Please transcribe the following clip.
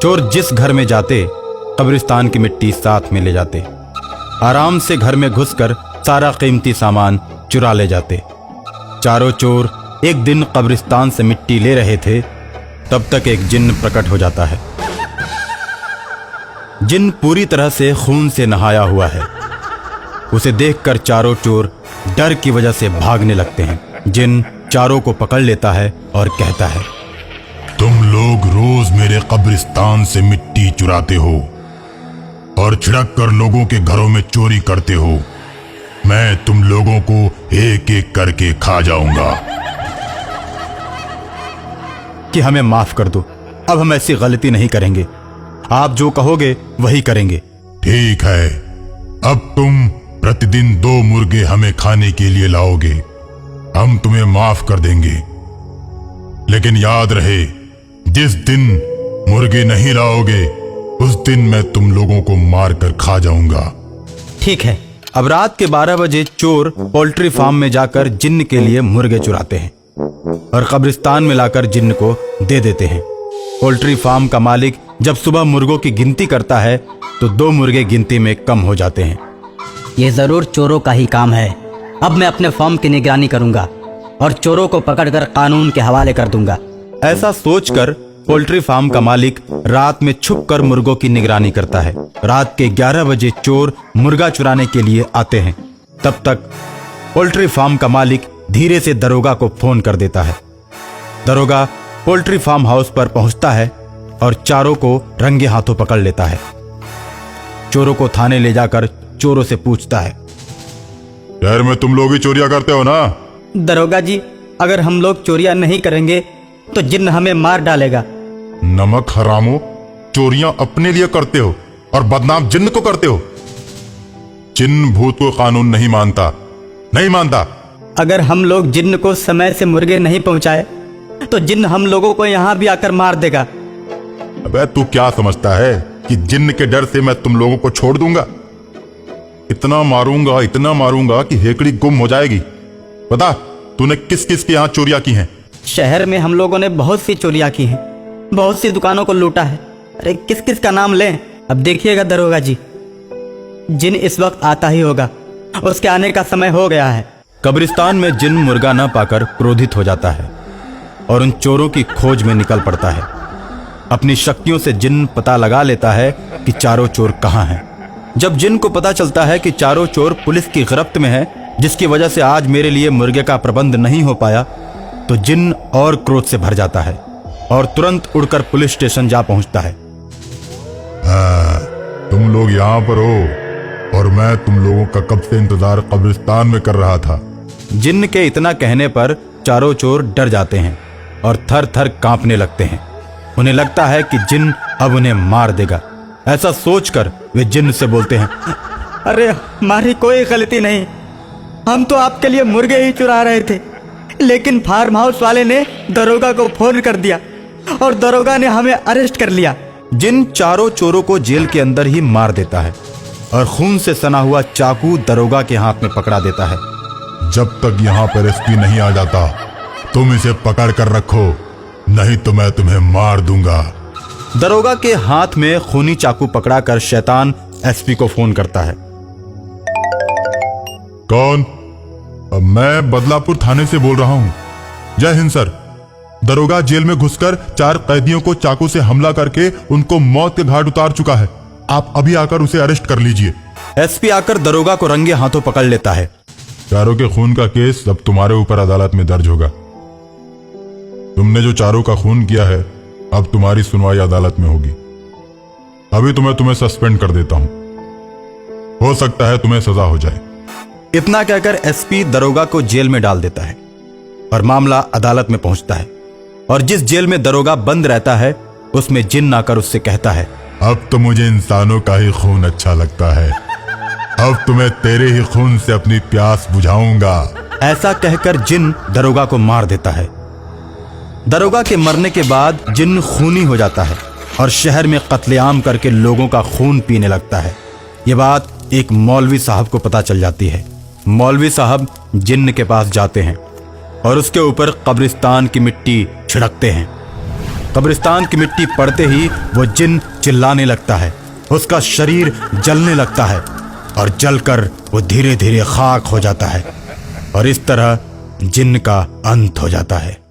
चोर जिस घर में जाते कब्रिस्तान की मिट्टी साथ में ले जाते। आराम से घर में घुसकर सारा कीमती सामान चुरा ले जाते। चारों चोर एक दिन कब्रिस्तान से मिट्टी ले रहे थे, तब तक एक जिन्न प्रकट हो जाता है। जिन्न पूरी तरह से खून से नहाया हुआ है। उसे देखकर चारों चोर डर की वजह से भागने लगते हैं। जिन्न चारों को पकड़ लेता है और कहता है, तुम लोग रोज मेरे कब्रिस्तान से मिट्टी चुराते हो और छिड़क कर लोगों के घरों में चोरी करते हो। मैं तुम लोगों को एक एक करके खा जाऊंगा। कि हमें माफ कर दो, अब हम ऐसी गलती नहीं करेंगे। आप जो कहोगे वही करेंगे। ठीक है, अब तुम प्रतिदिन 2 मुर्गे हमें खाने के लिए लाओगे। हम तुम्हें माफ कर देंगे, लेकिन याद रहे, जिस दिन मुर्गे नहीं लाओगे उस दिन मैं तुम लोगों को मार कर खा जाऊंगा। ठीक है। अब रात के 12 बजे चोर पोल्ट्री फार्म में जाकर जिन्न के लिए मुर्गे चुराते हैं और कब्रिस्तान में लाकर जिन्न को दे देते हैं। पोल्ट्री फार्म का मालिक जब सुबह मुर्गों की गिनती करता है तो 2 मुर्गे गिनती में कम हो जाते हैं। ये जरूर चोरों का ही काम है। अब मैं अपने फार्म की निगरानी करूंगा और चोरों को पकड़कर कानून के हवाले कर दूंगा। ऐसा सोचकर पोल्ट्री फार्म का मालिक रात में छुपकर मुर्गों की निगरानी करता है। रात के 11 बजे चोर मुर्गा चुराने के लिए आते हैं। तब तक पोल्ट्री फार्म का मालिक धीरे से दरोगा को फोन कर देता है। दरोगा पोल्ट्री फार्म हाउस पर पहुंचता है और चारों को रंगे हाथों पकड़ लेता है। चोरों को थाने ले जाकर चोरों से पूछता है, शहर में तुम लोग ही चोरियां करते हो ना? दरोगा जी, अगर हम लोग चोरियां नहीं करेंगे तो जिन्न हमें मार डालेगा। नमक हरामो, चोरियां अपने लिए करते हो और बदनाम जिन्न को करते हो। जिन्न भूत को कानून नहीं मानता, नहीं मानता। अगर हम लोग जिन्न को समय से मुर्गे नहीं पहुंचाए तो जिन्न हम लोगों को यहाँ भी आकर मार देगा। अबे तू क्या समझता है कि जिन्न के डर से मैं तुम लोगों को छोड़ दूंगा? इतना मारूंगा कि हेकड़ी गुम हो जाएगी। बता, तूने किस किस के यहाँ चोरियां की हैं? शहर में हम लोगों ने बहुत सी चोरियां की हैं, बहुत सी दुकानों को लूटा है। अरे किस किस का नाम लें? अब देखिएगा दरोगा जी, जिन्न इस वक्त आता ही होगा। उसके आने का समय हो गया है। कब्रिस्तान में जिन्न मुर्गा न पाकर क्रोधित हो जाता है और उन चोरों की खोज में निकल पड़ता है। अपनी शक्तियों से जिन्न पता लगा लेता है कि चारों चोर कहाँ हैं। जब जिन्न को पता चलता है कि चारों चोर पुलिस की गिरफ्त में है, जिसकी वजह से आज मेरे लिए मुर्गे का प्रबंध नहीं हो पाया, तो जिन्न और क्रोध से भर जाता है और तुरंत उड़कर पुलिस स्टेशन जा पहुंचता है। तुम लोग यहाँ पर हो और मैं तुम लोगों का कब से इंतजार कब्रिस्तान में कर रहा था। जिन्न के इतना कहने पर चारों चोर डर जाते हैं और थर थर कांपने लगते हैं। उन्हें लगता है कि जिन्न अब उन्हें मार देगा। ऐसा सोचकर वे जिन्न से बोलते हैं, अरे हमारी कोई गलती नहीं, हम तो आपके लिए मुर्गे ही चुरा रहे थे, लेकिन फार्म हाउस वाले ने दरोगा को फोन कर दिया और दरोगा ने हमें अरेस्ट कर लिया। जिन्न चारों चोरों को जेल के अंदर ही मार देता है और खून से सना हुआ चाकू दरोगा के हाथ में पकड़ा देता है। जब तक यहाँ पर एसपी नहीं आ जाता तुम इसे पकड़ कर रखो, नहीं तो मैं तुम्हें मार दूंगा। दरोगा के हाथ में खूनी चाकू पकड़ाकर शैतान एसपी को फोन करता है। कौन? मैं बदलापुर थाने से बोल रहा हूँ। जय हिंद सर। दरोगा जेल में घुसकर 4 कैदियों को चाकू से हमला करके उनको मौत के घाट उतार चुका है। आप अभी आकर उसे अरेस्ट कर लीजिए। एसपी आकर दरोगा को रंगे हाथों पकड़ लेता है। चारों के खून का केस अब तुम्हारे ऊपर अदालत में दर्ज होगा। तुमने जो चारों का खून किया है अब तुम्हारी सुनवाई अदालत में होगी। अभी तुम्हें सस्पेंड कर देता हूं, हो सकता है तुम्हें सजा हो जाए। इतना कहकर एसपी दरोगा को जेल में डाल देता है और मामला अदालत में पहुंचता है। और जिस जेल में दरोगा बंद रहता है उसमें जिन्न आकर उससे कहता है, अब तो मुझे इंसानों का ही खून अच्छा लगता है। अब तुम्हें तेरे ही खून से अपनी प्यास बुझाऊंगा। ऐसा कहकर जिन्न दरोगा को मार देता है। दरोगा के मरने के बाद जिन्न खूनी हो जाता है और शहर में कत्लेआम करके लोगों का खून पीने लगता है। ये बात एक मौलवी साहब को पता चल जाती है। मौलवी साहब जिन्न के पास जाते हैं और उसके ऊपर कब्रिस्तान की मिट्टी छिड़कते हैं। कब्रिस्तान की मिट्टी पड़ते ही वो जिन चिल्लाने लगता है, उसका शरीर जलने लगता है और जलकर वो धीरे धीरे खाक हो जाता है और इस तरह जिन का अंत हो जाता है।